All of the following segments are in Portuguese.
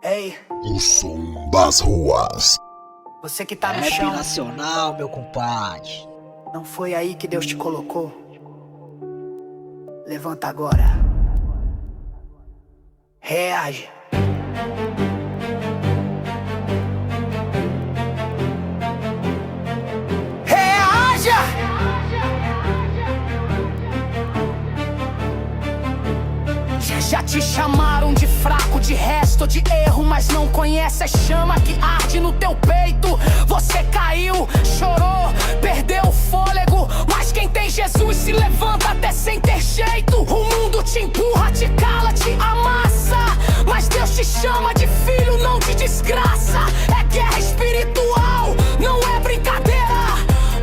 Ei, O som das ruas. você que tá no Rap chão, nacional, meu compadre. não foi aí que Deus te colocou? Levanta agora. Reage. Reaja! Já te chamaram de fraco, de resto, de erro, mas não conhece a chama que arde no teu peito. Você caiu, chorou, perdeu o fôlego, mas quem tem Jesus se levanta até sem ter jeito. O mundo te empurra, te cala, te amassa, mas Deus te chama de filho, não de desgraça. É guerra espiritual, não é brincadeira.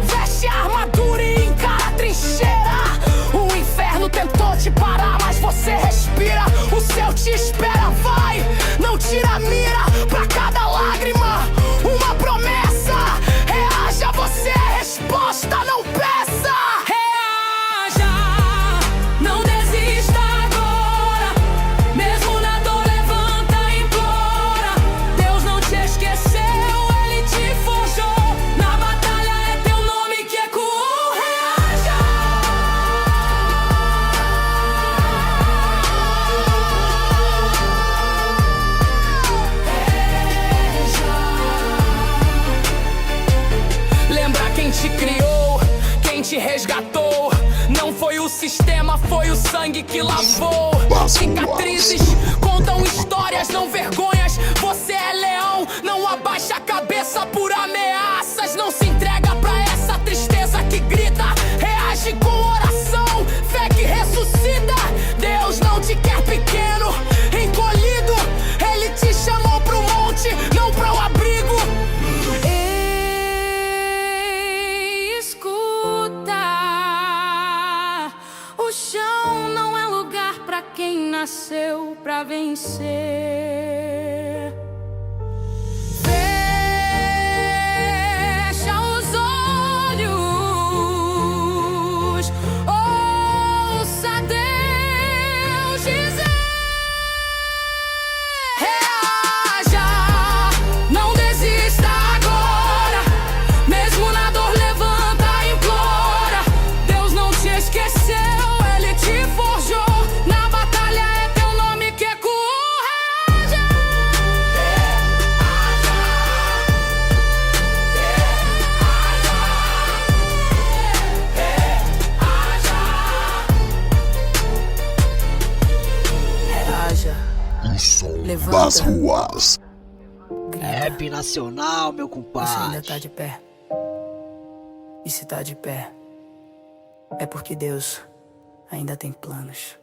Veste a armadura e encara a trincheira. O inferno tentou te parar, mas você respira. O céu te espera, vai, não tira a mira. Pra cada lágrima, uma promessa. Reaja, você é resposta, não peça. Reaja, não desista agora. Mesmo na dor, levanta e implora. Deus não te esqueceu, Ele te forjou. Na batalha é teu nome que ecoou. Reaja. Lembra quem te criou, quem te resgatou. Não foi o sistema, foi o sangue que lavou. Cicatrizes contam histórias, não vergonhas. Você é leão, não abaixa a cabeça por ameaças. Não se entrega pra essa tristeza que grita. Reage com oração, fé que ressuscita. Deus não te quer pequeno, encolhido. Ele te chamou pro monte, não pro abrigo. Escuta, o chão não é lugar pra quem nasceu pra vencer. Fecha os olhos, ouça Deus dizer. Reaja, não desista agora. Mesmo na dor, levanta e implora. Deus não te esqueceu, Ele te forjou. Na batalha é teu nome que ecoou. Reaja. Reaja. O som Levanta. das ruas. Rap nacional, meu Você ainda compadre. tá de pé. E se tá de pé, é porque Deus ainda tem planos.